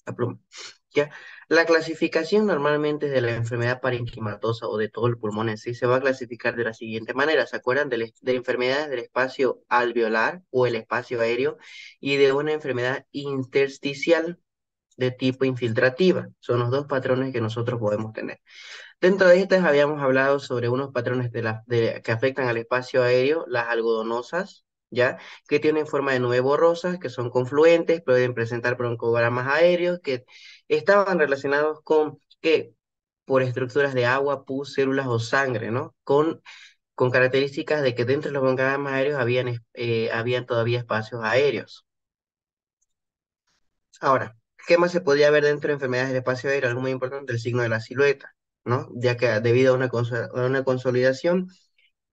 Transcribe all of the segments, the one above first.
la pluma. ¿Ya? La clasificación normalmente de la enfermedad parenquimatosa o de todo el pulmón en sí se va a clasificar de la siguiente manera. ¿Se acuerdan de enfermedades del espacio alveolar o el espacio aéreo y de una enfermedad intersticial de tipo infiltrativa? Son los dos patrones que nosotros podemos tener. Dentro de estas habíamos hablado sobre unos patrones que afectan al espacio aéreo, las algodonosas, ¿ya? Que tienen forma de nube borrosa, que son confluentes, pueden presentar broncogramas aéreos, que estaban relacionados con que por estructuras de agua, pus, células o sangre, ¿no? Con características de que dentro de los broncogramas aéreos habían todavía espacios aéreos. Ahora, ¿qué más se podía ver dentro de enfermedades del espacio aéreo? Algo muy importante, el signo de la silueta, ¿no? Ya que debido a a una consolidación,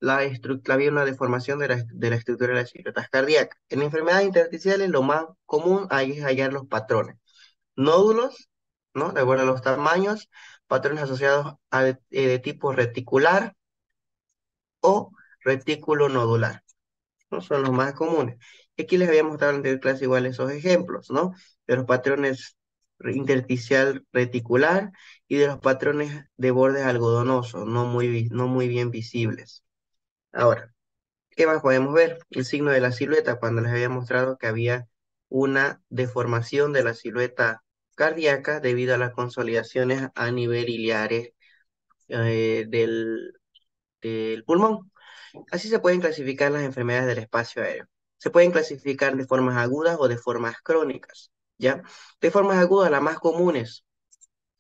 había una deformación de la estructura de las siluetas cardíacas. En enfermedades intersticiales, lo más común ahí es hallar los patrones. Nódulos, ¿no? De acuerdo a los tamaños, patrones asociados de tipo reticular o retículo nodular, ¿no? Son los más comunes. Y aquí les había mostrado en la anterior clase igual esos ejemplos, ¿no? De los patrones intersticial reticular y de los patrones de bordes algodonosos, no muy bien visibles. Ahora, ¿qué más podemos ver? El signo de la silueta, cuando les había mostrado que había una deformación de la silueta cardíaca debido a las consolidaciones a nivel iliares del pulmón. Así se pueden clasificar las enfermedades del espacio aéreo. Se pueden clasificar de formas agudas o de formas crónicas, ¿ya? De formas agudas, las más comunes,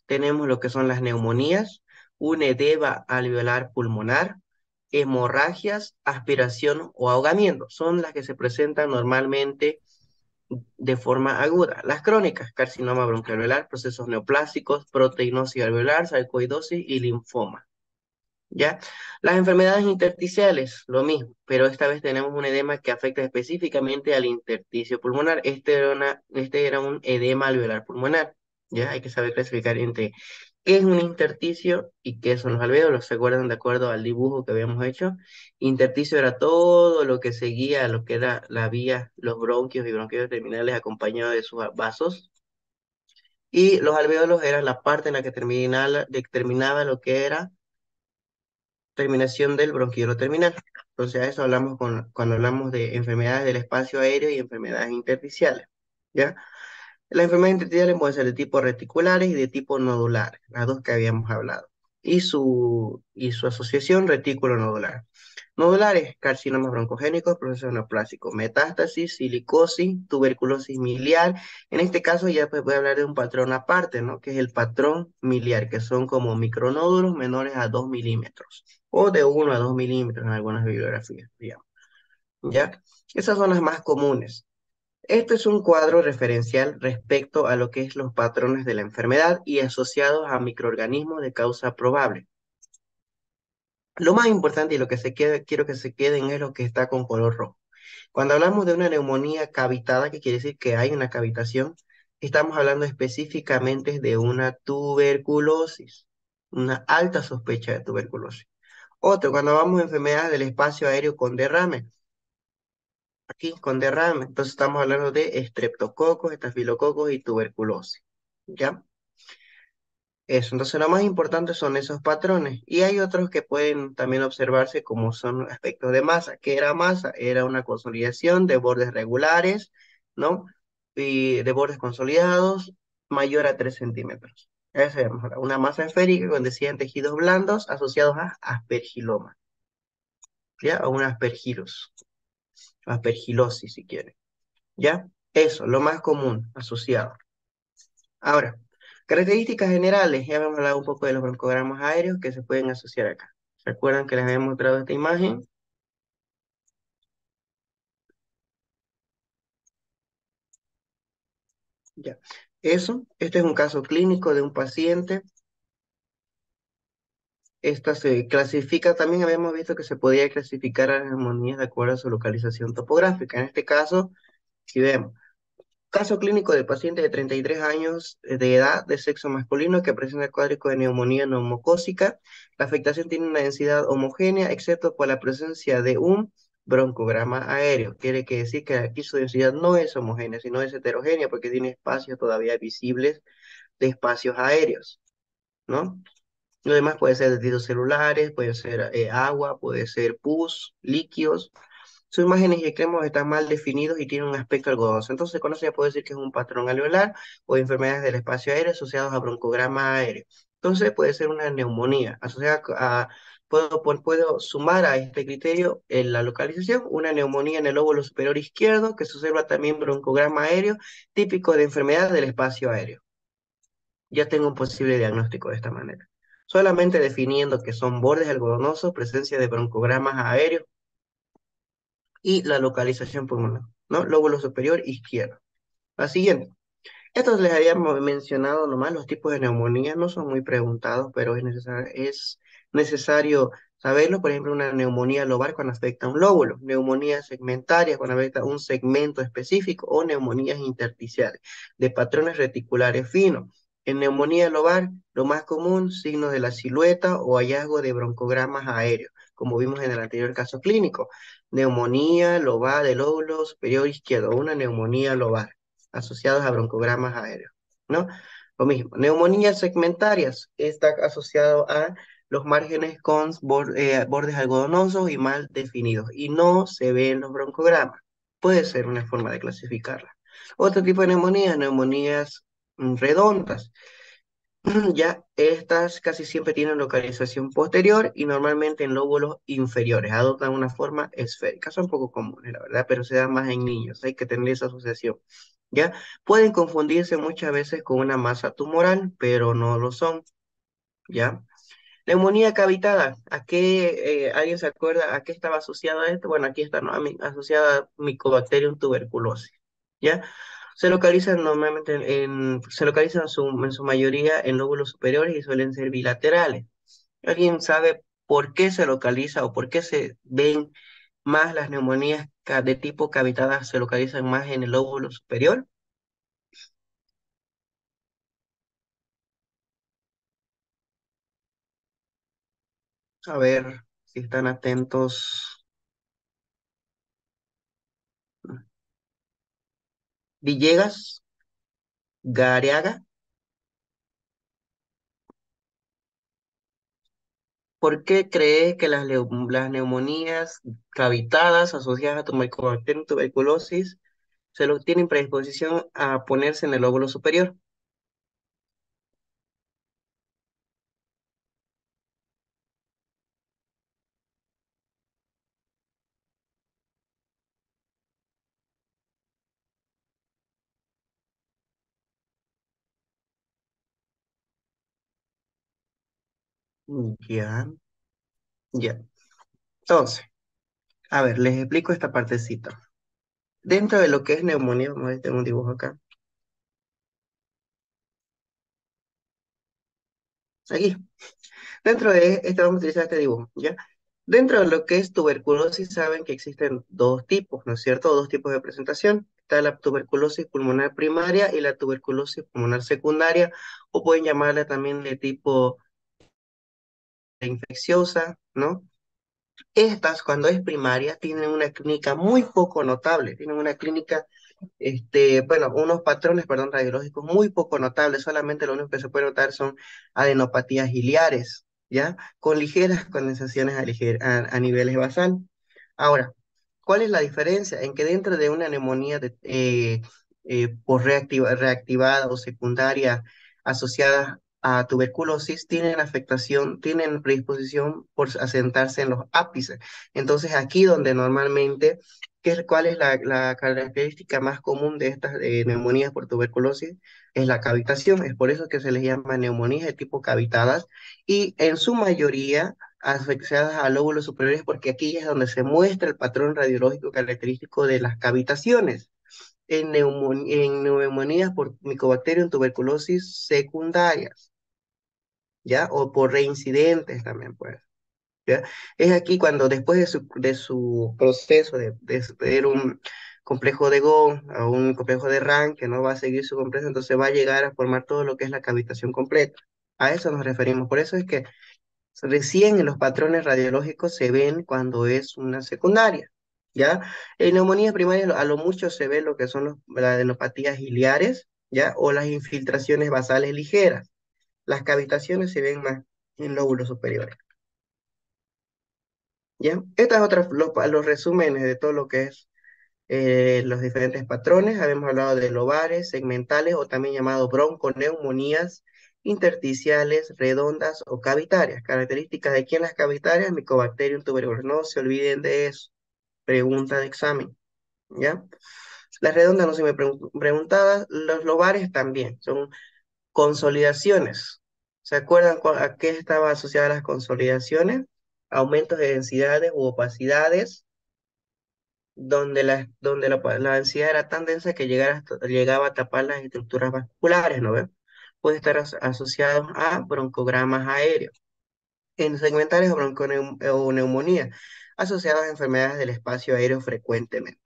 tenemos lo que son las neumonías, un edema alveolar pulmonar, hemorragias, aspiración o ahogamiento. Son las que se presentan normalmente de forma aguda. Las crónicas, carcinoma bronquialveolar, procesos neoplásicos, proteinosis alveolar, sarcoidosis y linfoma. ¿Ya? Las enfermedades intersticiales, lo mismo, pero esta vez tenemos un edema que afecta específicamente al intersticio pulmonar. Este era un edema alveolar pulmonar, ¿ya? Hay que saber clasificar entre qué es un intersticio y qué son los alvéolos. ¿Se acuerdan de acuerdo al dibujo que habíamos hecho? Intersticio era todo lo que seguía, lo que era la vía, los bronquios y bronquiolos terminales acompañados de sus vasos. Y los alvéolos eran la parte en la que determinaba lo que era terminación del bronquiolo terminal. Entonces, a eso hablamos cuando hablamos de enfermedades del espacio aéreo y enfermedades intersticiales, ¿ya? Las enfermedades intersticiales pueden ser de tipo reticulares y de tipo nodulares, las dos que habíamos hablado. Y su asociación retículo nodular. Nodulares, carcinomas broncogénicos, procesos neoplásicos, metástasis, silicosis, tuberculosis miliar. En este caso ya pues voy a hablar de un patrón aparte, ¿no? Que es el patrón miliar, que son como micronódulos menores a 2 milímetros o de 1 a 2 milímetros en algunas bibliografías, digamos. ¿Ya? Esas son las más comunes. Este es un cuadro referencial respecto a lo que es los patrones de la enfermedad y asociados a microorganismos de causa probable. Lo más importante y lo que quiero que se queden es lo que está con color rojo. Cuando hablamos de una neumonía cavitada, que quiere decir que hay una cavitación, estamos hablando específicamente de una tuberculosis, una alta sospecha de tuberculosis. Otro, cuando hablamos de enfermedades del espacio aéreo con derrame, aquí con derrame, entonces estamos hablando de estreptococos, estafilococos y tuberculosis. ¿Ya? Eso, entonces lo más importante son esos patrones. Y hay otros que pueden también observarse como son aspectos de masa. ¿Qué era masa? Era una consolidación de bordes regulares, ¿no? Y de bordes consolidados mayor a 3 centímetros. Esa es una masa esférica donde decían tejidos blandos asociados a aspergiloma, ¿ya? O un aspergillus, aspergilosis si quieren, ¿ya? Eso, lo más común asociado. Ahora, características generales, ya vamos a hablar un poco de los broncogramas aéreos que se pueden asociar acá. ¿Se acuerdan que les había mostrado esta imagen? Ya. Eso, este es un caso clínico de un paciente. Esta se clasifica, también habíamos visto que se podía clasificar a las neumonías de acuerdo a su localización topográfica. En este caso, si vemos, caso clínico de paciente de 33 años de edad de sexo masculino que presenta cuadrico de neumonía neumocócica. La afectación tiene una densidad homogénea, excepto por la presencia de un broncograma aéreo. Quiere que decir que aquí su densidad no es homogénea, sino es heterogénea porque tiene espacios todavía visibles de espacios aéreos, ¿no? Lo demás puede ser residuos celulares, puede ser agua, puede ser pus, líquidos. Sus márgenes y extremos están mal definidos y tienen un aspecto algodoso. Entonces, con eso ya puedo decir que es un patrón alveolar o enfermedades del espacio aéreo asociados a broncograma aéreo. Entonces, puede ser una neumonía asociada a, puedo sumar a este criterio en la localización una neumonía en el lóbulo superior izquierdo que se observa también broncograma aéreo típico de enfermedad del espacio aéreo. Ya tengo un posible diagnóstico de esta manera. Solamente definiendo que son bordes algodonosos, presencia de broncogramas aéreos y la localización pulmonar, ¿no? Lóbulo superior izquierdo. La siguiente. Estos les había mencionado nomás, los tipos de neumonía no son muy preguntados, pero es necesario saberlo. Por ejemplo, una neumonía lobar cuando afecta a un lóbulo, neumonía segmentaria cuando afecta a un segmento específico o neumonías intersticiales de patrones reticulares finos. En neumonía lobar, lo más común, signos de la silueta o hallazgo de broncogramas aéreos, como vimos en el anterior caso clínico. Neumonía lobar del lóbulo superior izquierdo, una neumonía lobar asociados a broncogramas aéreos, ¿no? Lo mismo, neumonías segmentarias, está asociado a los márgenes con bordes algodonosos y mal definidos, y no se ve en los broncogramas. Puede ser una forma de clasificarla. Otro tipo de neumonías, neumonías redondas. Ya estas casi siempre tienen localización posterior y normalmente en lóbulos inferiores, adoptan una forma esférica. Son poco comunes, la verdad, pero se dan más en niños, hay que tener esa asociación. ¿Ya? Pueden confundirse muchas veces con una masa tumoral, pero no lo son, ¿ya? Neumonía cavitada, ¿a qué, alguien se acuerda a qué estaba asociada esto? Bueno, aquí está, ¿no? Asociada a Mycobacterium tuberculosis, ¿ya? Se localizan normalmente se localizan en su mayoría en lóbulos superiores y suelen ser bilaterales. ¿Alguien sabe por qué se localiza o por qué se ven más las neumonías de tipo cavitada se localizan más en el lóbulo superior? A ver si están atentos. Villegas, Gareaga, ¿por qué crees que las neumonías cavitadas asociadas a Mycobacterium tuberculosis tienen predisposición a ponerse en el lóbulo superior? Ya, ya. Entonces, a ver, les explico esta partecita. Dentro de lo que es neumonía, vamos a ver, tengo un dibujo acá. Aquí. Dentro de este vamos a utilizar este dibujo, ¿ya? Dentro de lo que es tuberculosis, saben que existen dos tipos, ¿no es cierto? Dos tipos de presentación. Está la tuberculosis pulmonar primaria y la tuberculosis pulmonar secundaria, o pueden llamarla también de tipo infecciosa, ¿no? Estas, cuando es primaria, tienen una clínica muy poco notable, tienen una clínica bueno, unos patrones, perdón, radiológicos muy poco notables, solamente lo único que se puede notar son adenopatías biliares, ¿ya? Con ligeras condensaciones a niveles basal. Ahora, ¿cuál es la diferencia? En que dentro de una neumonía por reactivada o secundaria asociada a tuberculosis, tienen afectación, tienen predisposición por asentarse en los ápices. Entonces, aquí donde normalmente ¿cuál es la característica más común de estas neumonías por tuberculosis? Es la cavitación, es por eso que se les llama neumonías de tipo cavitadas y en su mayoría asociadas a lóbulos superiores porque aquí es donde se muestra el patrón radiológico característico de las cavitaciones. En neumonías por Mycobacterium tuberculosis secundarias, ¿ya? O por reincidentes también, pues. ¿Ya? Es aquí cuando después de su proceso de ver un complejo de Gauss a un complejo de Rank que no va a seguir su complejo, entonces va a llegar a formar todo lo que es la cavitación completa. A eso nos referimos. Por eso es que recién en los patrones radiológicos se ven cuando es una secundaria. ¿ya? En neumonías primarias a lo mucho se ve lo que son las adenopatías biliares, ¿ya? O las infiltraciones basales ligeras. Las cavitaciones se ven más en lóbulos superiores, ¿ya? Estas otras, los resúmenes de todo lo que es los diferentes patrones. Habíamos hablado de lobares, segmentales o también llamado bronconeumonías intersticiales, redondas o cavitarias. Características de quién las cavitarias, Mycobacterium tuberculosis. No se olviden de eso. Pregunta de examen, ¿ya? Las redondas no se me preguntaban, los lobares también, son consolidaciones. ¿Se acuerdan a qué estaban asociadas las consolidaciones? Aumentos de densidades u opacidades donde la densidad era tan densa que llegaba a tapar las estructuras vasculares, ¿no ve? Puede estar asociado a broncogramas aéreos, en segmentales o neumonía, asociados a enfermedades del espacio aéreo frecuentemente.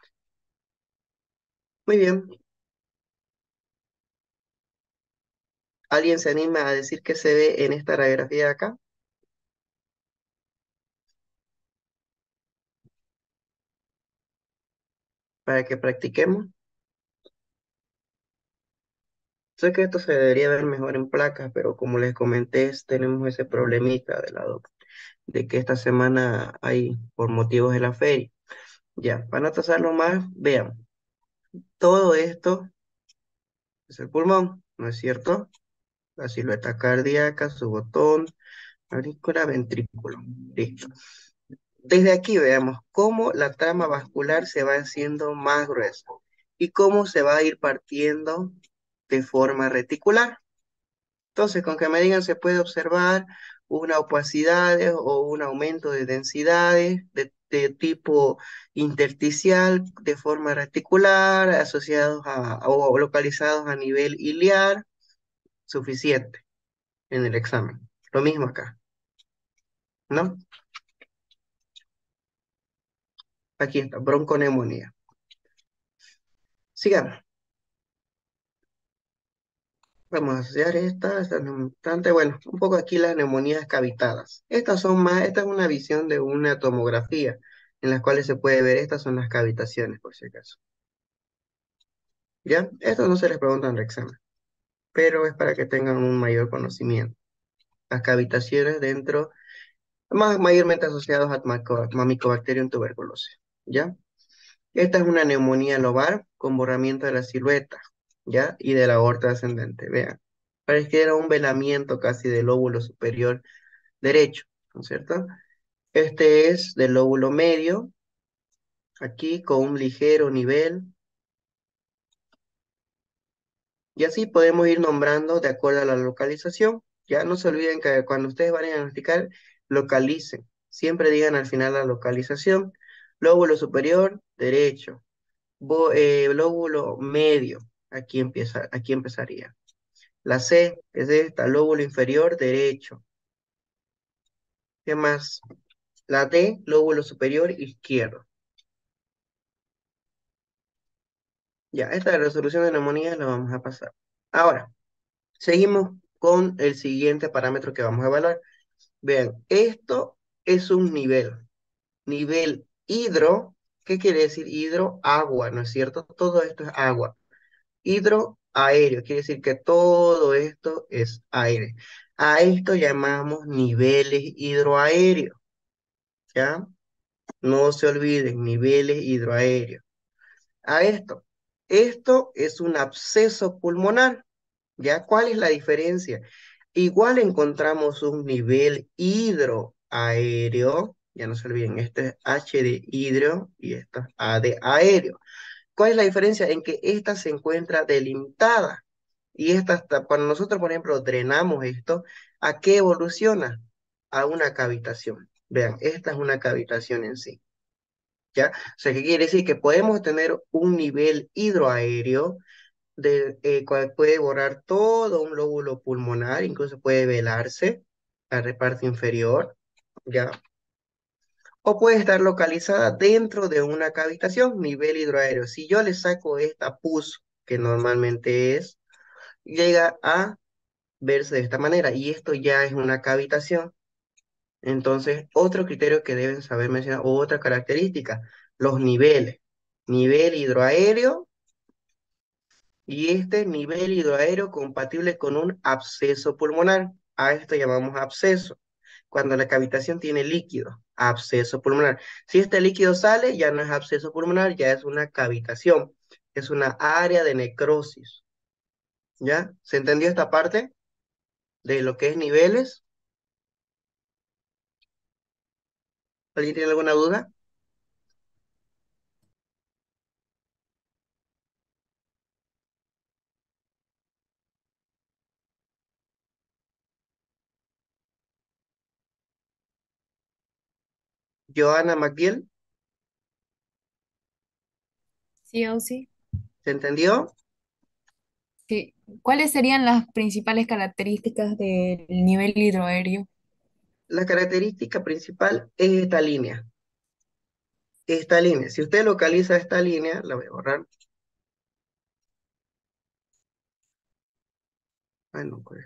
Muy bien, ¿alguien se anima a decir qué se ve en esta radiografía de acá para que practiquemos? Sé que esto se debería ver mejor en placas, pero como les comenté, tenemos ese problemita de que esta semana hay por motivos de la feria. Ya, para no trazarlo más, vean, todo esto es el pulmón, ¿no es cierto? La silueta cardíaca, su botón, aurícula, ventrículo. Listo. Desde aquí veamos cómo la trama vascular se va haciendo más gruesa y cómo se va a ir partiendo de forma reticular. Entonces, con que me digan se puede observar una opacidad o un aumento de densidades de tipo intersticial de forma reticular, asociados o localizados a nivel iliar, suficiente en el examen. Lo mismo acá, ¿no? Aquí está, bronconeumonía. Sigamos. Vamos a asociar esta bastante, bueno, un poco aquí las neumonías cavitadas. Esta es una visión de una tomografía en las cuales se puede ver, estas son las cavitaciones, por si acaso. ¿Ya? Esto no se les pregunta en el examen, pero es para que tengan un mayor conocimiento. Las cavitaciones dentro, más mayormente asociados a Mycobacterium tuberculosis, ¿ya? Esta es una neumonía lobar con borramiento de la silueta, ¿ya? Y de la aorta ascendente, vean. Parece que era un velamiento casi del lóbulo superior derecho, ¿no es cierto? Este es del lóbulo medio, aquí con un ligero nivel, y así podemos ir nombrando de acuerdo a la localización. Ya no se olviden que cuando ustedes van a diagnosticar, localicen. Siempre digan al final la localización. Lóbulo superior, derecho. Lóbulo medio, aquí empezaría. La C es esta, lóbulo inferior, derecho. ¿Qué más? La D, lóbulo superior, izquierdo. Ya, esta resolución de neumonía la vamos a pasar. Ahora, seguimos con el siguiente parámetro que vamos a evaluar. Vean, esto es un nivel. Nivel hidro, ¿qué quiere decir hidro? Agua, ¿no es cierto? Todo esto es agua. Hidro aéreo, quiere decir que todo esto es aire. A esto llamamos niveles hidroaéreos, ¿ya? No se olviden, niveles hidroaéreos. A esto es un absceso pulmonar, ¿ya? ¿Cuál es la diferencia? Igual encontramos un nivel hidroaéreo, ya no se olviden, este es H de hidro y esto es A de aéreo. ¿Cuál es la diferencia? En que esta se encuentra delimitada y esta, cuando nosotros, por ejemplo, drenamos esto, ¿a qué evoluciona? A una cavitación. Vean, esta es una cavitación en sí, ¿ya? O sea, ¿qué quiere decir? Que podemos tener un nivel hidroaéreo cual puede borrar todo un lóbulo pulmonar, incluso puede velarse la parte inferior, ¿ya? O puede estar localizada dentro de una cavitación, nivel hidroaéreo. Si yo le saco esta pus, que normalmente es, llega a verse de esta manera, y esto ya es una cavitación. Entonces, otro criterio que deben saber mencionar, o otra característica, los niveles. Nivel hidroaéreo y este nivel hidroaéreo compatible con un absceso pulmonar. A esto llamamos absceso. Cuando la cavitación tiene líquido, absceso pulmonar. Si este líquido sale, ya no es absceso pulmonar, ya es una cavitación. Es una área de necrosis. ¿Ya? ¿Se entendió esta parte de lo que es niveles? ¿Alguien tiene alguna duda? Joana McGill, Sí, o sí. ¿se entendió? Sí. ¿Cuáles serían las principales características del nivel hidroaéreo? La característica principal es esta línea. Esta línea. Si usted localiza esta línea, la voy a borrar. Ay, no, pues.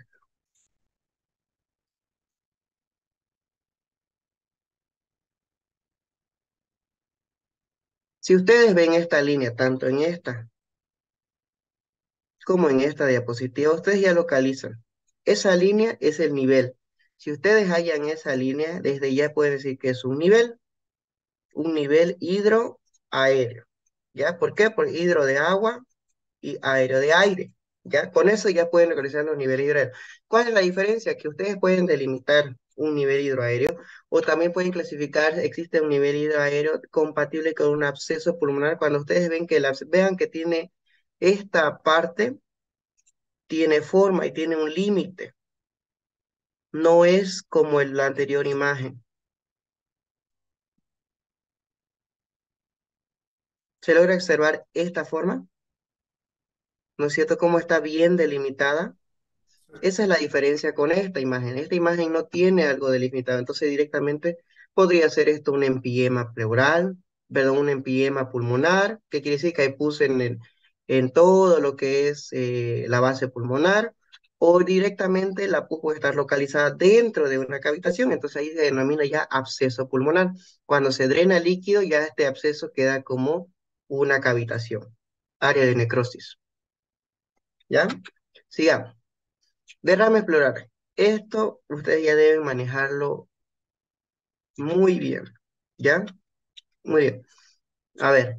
Si ustedes ven esta línea, tanto en esta como en esta diapositiva, ustedes ya localizan. Esa línea es el nivel. Si ustedes hallan esa línea, desde ya pueden decir que es un nivel hidroaéreo. ¿Ya? ¿Por qué? Por hidro de agua y aéreo de aire. ¿Ya? Con eso ya pueden localizar los niveles hidroaéreos. ¿Cuál es la diferencia? Que ustedes pueden delimitar un nivel hidroaéreo o también pueden clasificar, existe un nivel hidroaéreo compatible con un absceso pulmonar. Cuando ustedes ven que vean que tiene esta parte, tiene forma y tiene un límite. No es como en la anterior imagen. ¿Se logra observar esta forma? ¿No es cierto? Cómo está bien delimitada. Esa es la diferencia con esta imagen. Esta imagen no tiene algo delimitado, entonces directamente podría ser esto un empiema pleural, perdón, un empiema pulmonar, que quiere decir que ahí puse en todo lo que es la base pulmonar, o directamente la pus puede estar localizada dentro de una cavitación, entonces ahí se denomina ya absceso pulmonar. Cuando se drena el líquido, ya este absceso queda como una cavitación, área de necrosis. ¿Ya? Sigamos. Déjame explorar. Esto ustedes ya deben manejarlo muy bien. ¿Ya? Muy bien. A ver,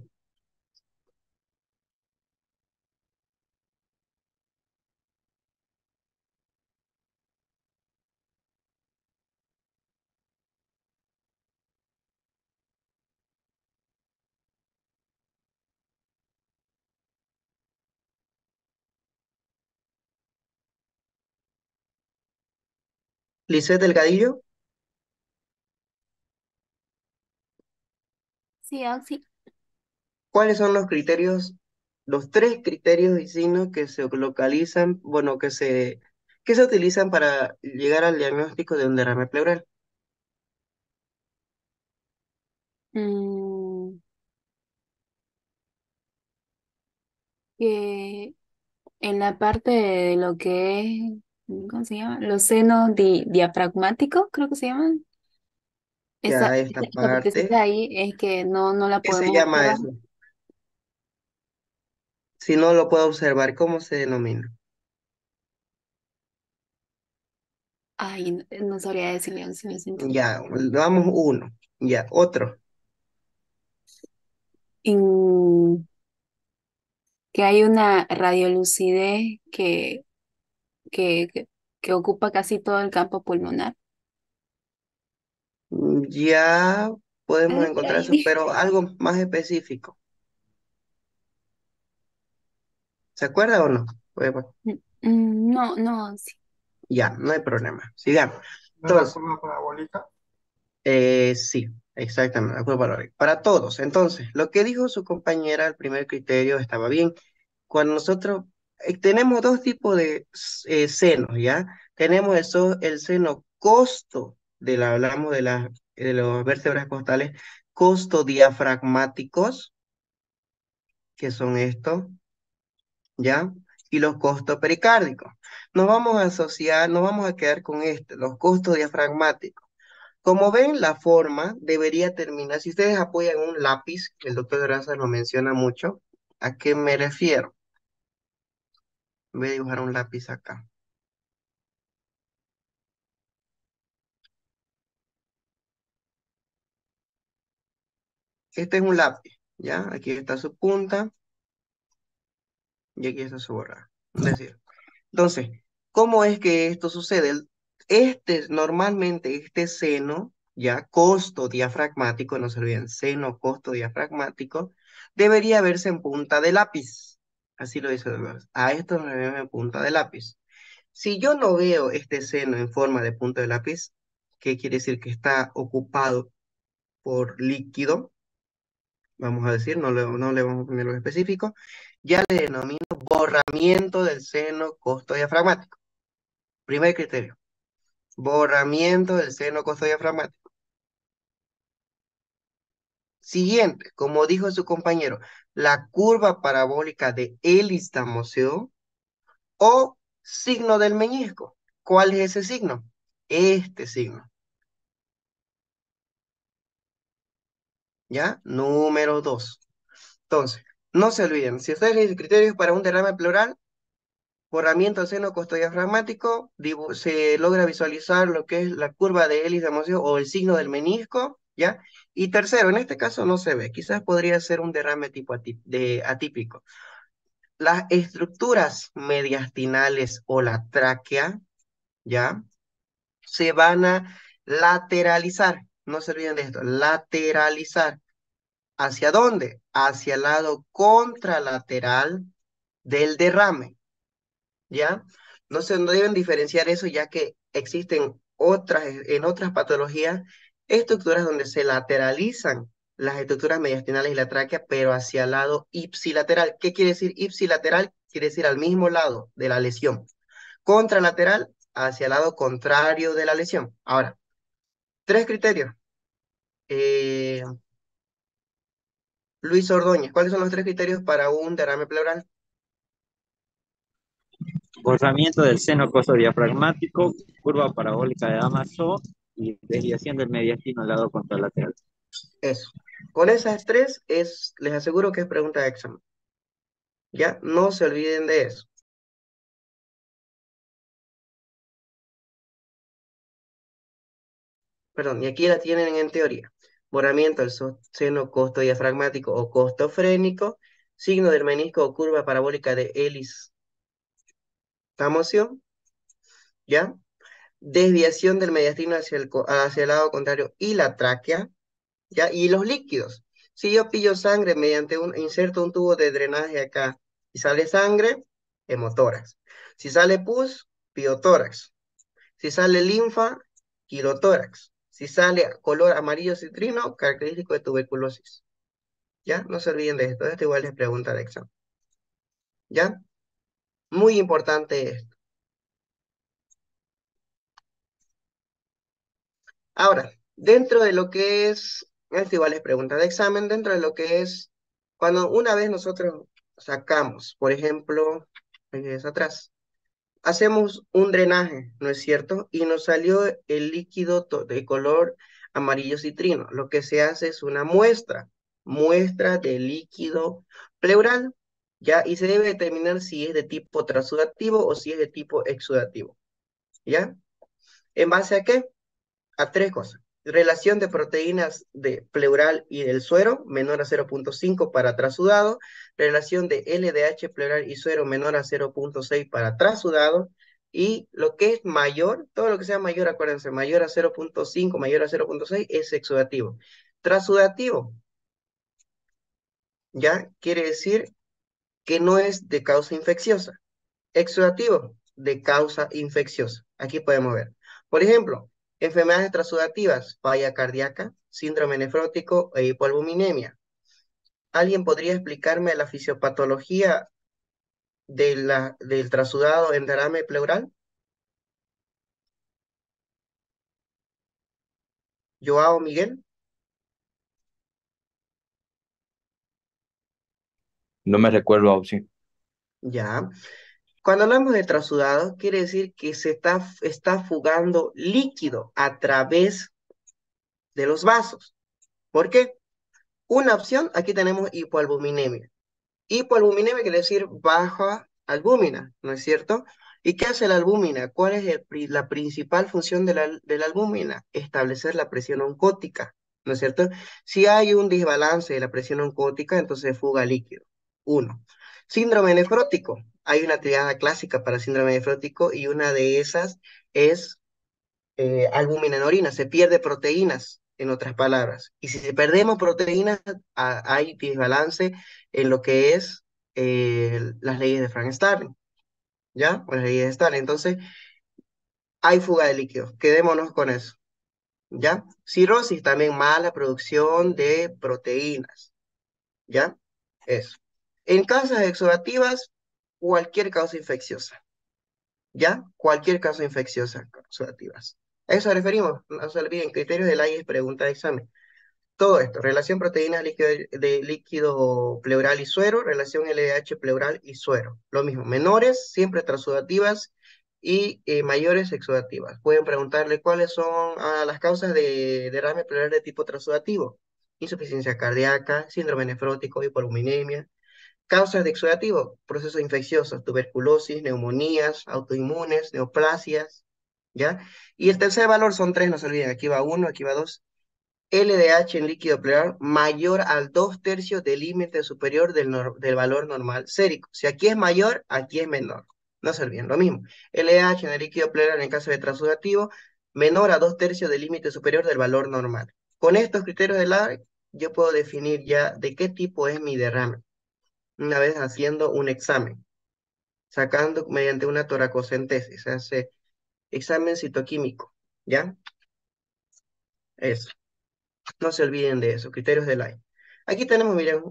Lisette Delgadillo, Sí, Oxy. ¿cuáles son los criterios, los tres criterios de signo que se localizan, bueno, que se utilizan para llegar al diagnóstico de un derrame pleural? Mm, que en la parte de lo que es, ¿cómo se llama? Los senos diafragmáticos, creo que se llaman. Ya esta Esa partecita parte, ahí es que no la ¿qué se podemos llama observar. eso? Si no lo puedo observar, ¿cómo se denomina? Ay, no sabría decirle si me siento. Ya, vamos uno. Ya, otro. En- que hay una radiolucidez que, que, que ocupa casi todo el campo pulmonar. Ya podemos Ay, encontrar eso, ay. pero algo más específico. ¿Se acuerda o no? Bueno, No, no, sí. ya, no hay problema. Sigamos. ¿No es la Entonces, curva parabólica? sí, exactamente, la curva parabólica. Para todos. Entonces, lo que dijo su compañera, el primer criterio estaba bien. Cuando nosotros tenemos dos tipos de senos, ¿ya? Tenemos el seno costo, hablamos de los vértebras costales, costo diafragmáticos, que son estos, ¿ya? Y los costos pericárdicos. Nos vamos a asociar, nos vamos a quedar con los costos diafragmáticos. Como ven, la forma debería terminar, si ustedes apoyan un lápiz, que el doctor Graza lo menciona mucho, ¿a qué me refiero? Voy a dibujar un lápiz acá. Este es un lápiz, ¿ya? Aquí está su punta y aquí está su borra. Es decir, entonces, ¿cómo es que esto sucede? Normalmente este seno, ya, costo diafragmático, no se olviden, seno, costo diafragmático, debería verse en punta de lápiz. Así lo dice Dolores. A esto me veo en punta de lápiz. Si yo no veo este seno en forma de punta de lápiz, ¿qué quiere decir? Que está ocupado por líquido, vamos a decir, no le vamos a poner lo específico, ya le denomino borramiento del seno costo diafragmático. Primer criterio, borramiento del seno costo diafragmático. Siguiente, como dijo su compañero, la curva parabólica de Elis-Damoseo o signo del meñisco. ¿Cuál es ese signo? Este signo, ¿ya? Número 2. Entonces, no se olviden, si ustedes dicen criterios para un derrame pleural, borramiento del seno costodiafragmático, se logra visualizar lo que es la curva de hélice de Amosio o el signo del menisco, ¿ya? Y tercero, en este caso no se ve, quizás podría ser un derrame tipo atípico. Las estructuras mediastinales o la tráquea, ¿ya? Se van a lateralizar, no se olviden de esto, lateralizar. ¿Hacia dónde? Hacia el lado contralateral del derrame. ¿Ya? No deben diferenciar eso ya que existen en otras patologías, estructuras donde se lateralizan las estructuras mediastinales y la tráquea, pero hacia el lado ipsilateral. ¿Qué quiere decir ipsilateral? Quiere decir al mismo lado de la lesión. Contralateral, hacia el lado contrario de la lesión. Ahora, tres criterios. Eh, Luis Ordóñez, ¿cuáles son los tres criterios para un derrame pleural? Borramiento del seno costodiafragmático, curva parabólica de Damaso y desviación del mediastino al lado contralateral. Eso. Con esas tres les aseguro que es pregunta de examen. ¿Ya? No se olviden de eso. Perdón, y aquí la tienen en teoría. Borramiento del seno costo diafragmático o costo frénico, signo del menisco o curva parabólica de Ellis-Tamocio, ¿ya? Desviación del mediastino hacia el lado contrario y la tráquea, ¿ya? Y los líquidos. Si yo pillo sangre inserto un tubo de drenaje acá y sale sangre, hemotórax. Si sale pus, piotórax. Si sale linfa, quirotórax. Si sale color amarillo citrino, característico de tuberculosis. ¿Ya? No se olviden de esto. Esto igual es pregunta de examen. ¿Ya? Muy importante esto. Ahora, dentro de lo que esto igual es pregunta de examen, dentro de lo que es, cuando una vez nosotros sacamos, por ejemplo, ahí es atrás, hacemos un drenaje, ¿no es cierto? Y nos salió el líquido de color amarillo citrino. Lo que se hace es una muestra de líquido pleural, ¿ya? Y se debe determinar si es de tipo transudativo o si es de tipo exudativo, ¿ya? ¿En base a qué? A tres cosas. Relación de proteínas de pleural y del suero menor a 0,5 para trasudado, relación de LDH pleural y suero menor a 0,6 para trasudado, y lo que es mayor, todo lo que sea mayor, acuérdense, mayor a 0,5, mayor a 0,6 es exudativo. Trasudativo, ya quiere decir que no es de causa infecciosa. Exudativo, de causa infecciosa. Aquí podemos ver. Por ejemplo, enfermedades transudativas, falla cardíaca, síndrome nefrótico e hipoalbuminemia. ¿Alguien podría explicarme la fisiopatología del trasudado en derrame pleural? Joao Miguel, No me recuerdo aún, sí. ya. Cuando hablamos de trasudado, quiere decir que se está fugando líquido a través de los vasos. ¿Por qué? Una opción, aquí tenemos hipoalbuminemia. Hipoalbuminemia quiere decir baja albúmina, ¿no es cierto? ¿Y qué hace la albúmina? ¿Cuál es la principal función de la albúmina? Establecer la presión oncótica, ¿no es cierto? Si hay un desbalance de la presión oncótica, entonces fuga líquido. Uno. Síndrome nefrótico. Hay una triada clásica para síndrome nefrótico y una de esas es albúmina en orina, se pierde proteínas, en otras palabras. Y si perdemos proteínas, hay desbalance en lo que es las leyes de Frank-Starling, ¿ya? O las leyes de Starling. Entonces, hay fuga de líquidos, quedémonos con eso, ¿ya? Cirrosis, también mala producción de proteínas, ¿ya? Eso. En causas exudativas, cualquier causa infecciosa. ¿Ya? Cualquier caso infecciosa exudativas. A eso referimos, no se olviden, criterios del AIS, pregunta de examen. Todo esto, relación proteínas líquido, de líquido pleural y suero, relación LDH pleural y suero. Lo mismo, menores, siempre transudativas y mayores exudativas. Pueden preguntarle cuáles son las causas de derrame pleural de tipo transudativo. Insuficiencia cardíaca, síndrome nefrótico, hipoaluminemia, causas de exudativo, procesos infecciosos, tuberculosis, neumonías, autoinmunes, neoplasias, ¿ya? Y el tercer valor son tres, no se olviden, aquí va uno, aquí va dos. LDH en líquido pleural mayor al 2/3 del límite superior del valor normal sérico. Si aquí es mayor, aquí es menor. No se olviden, lo mismo. LDH en el líquido pleural en el caso de transudativo, menor a 2/3 del límite superior del valor normal. Con estos criterios de la yo puedo definir ya de qué tipo es mi derrame una vez haciendo un examen, sacando mediante una toracocentesis, se hace examen citoquímico, ¿ya? Eso, no se olviden de eso, criterios de Lai. Aquí tenemos, miren,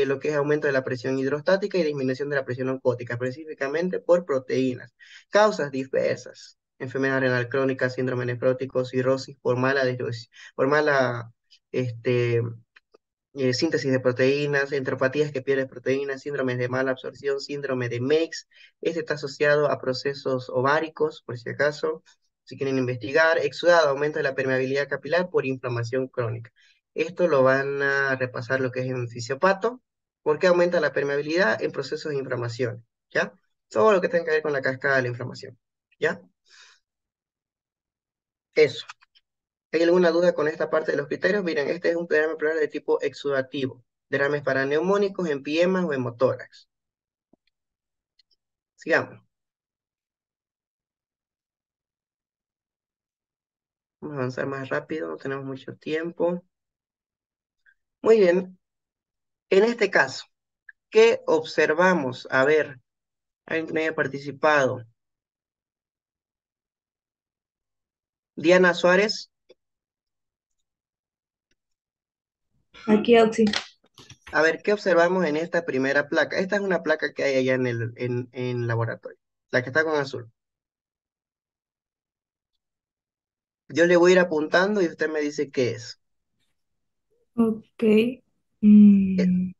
lo que es aumento de la presión hidrostática y disminución de la presión oncótica, específicamente por proteínas. Causas diversas, enfermedad renal crónica, síndrome nefrótico, cirrosis por mala este, síntesis de proteínas, enteropatías que pierden proteínas, síndromes de mala absorción, síndrome de MEX. Este está asociado a procesos ováricos, por si acaso, si quieren investigar. Exudado, aumento de la permeabilidad capilar por inflamación crónica. Esto lo van a repasar lo que es en fisiopato. ¿Por qué aumenta la permeabilidad en procesos de inflamación? ¿Ya? Todo lo que tenga que ver con la cascada de la inflamación. ¿Ya? Eso. ¿Hay alguna duda con esta parte de los criterios? Miren, este es un derrame pleural de tipo exudativo. Derrames paraneumónicos, empiemas o hemotórax. Sigamos. Vamos a avanzar más rápido, no tenemos mucho tiempo. Muy bien. En este caso, ¿qué observamos? A ver, alguien que no haya participado. Diana Suárez, Aquí, Oxy. a ver, ¿qué observamos en esta primera placa? Esta es una placa que hay allá en laboratorio, la que está con azul. Yo le voy a ir apuntando y usted me dice qué es. Ok. Eh, Mm,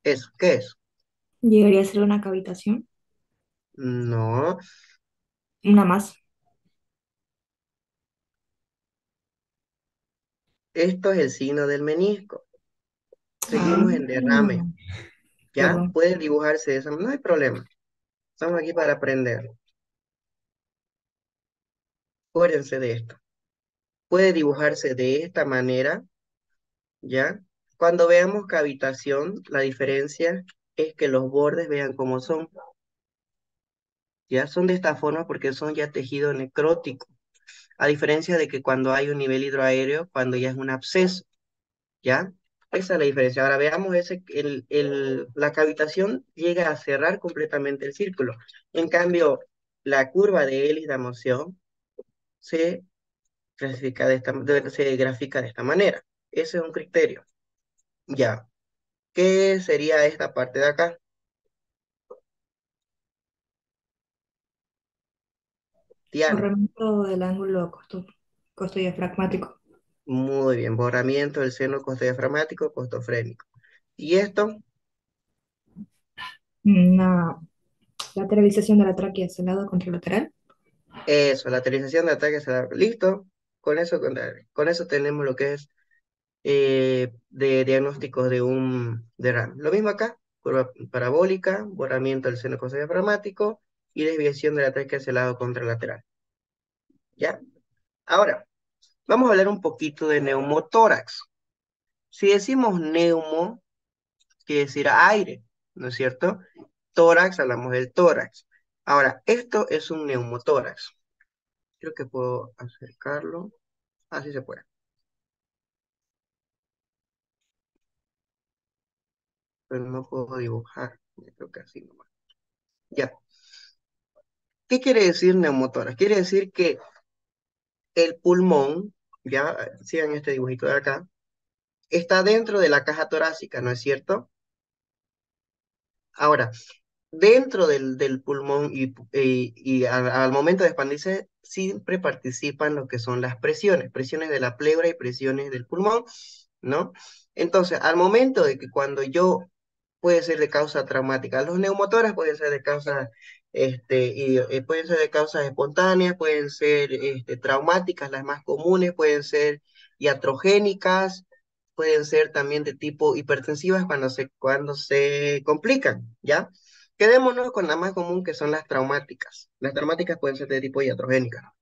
Eso, ¿qué es? llegaría a ser una cavitación. No, Una más. esto es el signo del menisco. Ah, Seguimos en derrame, ¿ya? perdón. Puede dibujarse de esa manera, no hay problema. Estamos aquí para aprender. Acuérdense de esto. Puede dibujarse de esta manera, ¿ya? Cuando veamos cavitación, la diferencia es que los bordes vean cómo son, ¿ya? Son de esta forma porque son ya tejido necrótico, a diferencia de que cuando hay un nivel hidroaéreo, cuando ya es un absceso, ¿ya? Esa es la diferencia. Ahora veamos la cavitación llega a cerrar completamente el círculo. En cambio, la curva de Ellis-Damoiseau se se grafica de esta manera. Ese es un criterio. Ya. ¿Qué sería esta parte de acá? Diana. Borramiento del ángulo costodiafragmático. Muy bien. Borramiento del seno costodiafragmático, costofrénico. Y esto, Una lateralización de la tráquea hacia el lado contralateral. eso, lateralización de ataque cerebral. ¿Listo? con eso tenemos lo que es de diagnósticos de un derrame. Lo mismo acá, curva parabólica, borramiento del seno cosodiafragmático y desviación de la tráquea hacia el lado contralateral. ¿Ya? Ahora, vamos a hablar un poquito de neumotórax. Si decimos neumo, quiere decir aire, ¿no es cierto? Tórax, hablamos del tórax. Ahora, esto es un neumotórax. Creo que puedo acercarlo. Así se puede. Pero no puedo dibujar. Yo creo que así nomás. Ya. ¿Qué quiere decir neumotórax? Quiere decir que el pulmón, ya sigan este dibujito de acá, está dentro de la caja torácica, ¿no es cierto? Ahora, dentro del pulmón y al momento de expandirse, siempre participan lo que son las presiones de la pleura y presiones del pulmón, ¿no? Entonces, al momento de que cuando yo puede ser de causa traumática, los neumotoras pueden ser de causa, pueden ser de causas espontáneas, pueden ser traumáticas, las más comunes, pueden ser iatrogénicas, pueden ser también de tipo hipertensivas cuando se complican, ¿ya? Quedémonos con la más común que son las traumáticas. Las traumáticas pueden ser de tipo iatrogénica.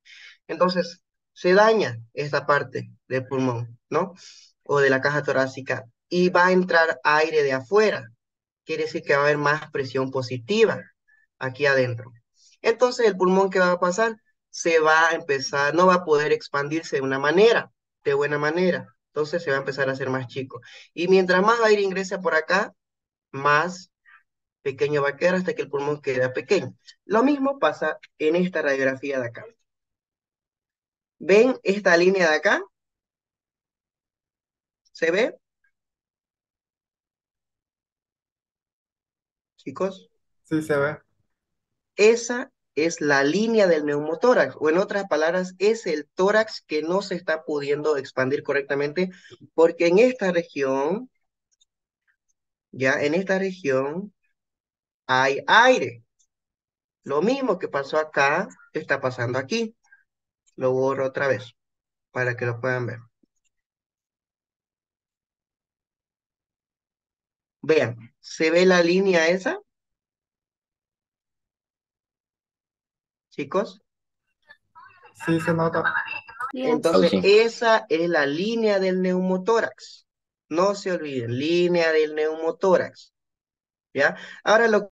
Entonces, se daña esta parte del pulmón, ¿no? O de la caja torácica y va a entrar aire de afuera. Quiere decir que va a haber más presión positiva aquí adentro. Entonces, el pulmón, ¿qué va a pasar? Se va a empezar, no va a poder expandirse de buena manera. Entonces, se va a empezar a hacer más chico. Y mientras más aire ingresa por acá, más pequeño va a quedar hasta que el pulmón queda pequeño. Lo mismo pasa en esta radiografía de acá. ¿Ven esta línea de acá? ¿Se ve, chicos? Sí, se ve. Esa es la línea del neumotórax, o en otras palabras, es el tórax que no se está pudiendo expandir correctamente, porque en esta región, ya en esta región hay aire. Lo mismo que pasó acá, está pasando aquí. Lo borro otra vez para que lo puedan ver. Vean, ¿se ve la línea esa, chicos? Sí, se nota. Yes. Entonces, Sí. esa es la línea del neumotórax. No se olviden, línea del neumotórax. ¿Ya? Ahora lo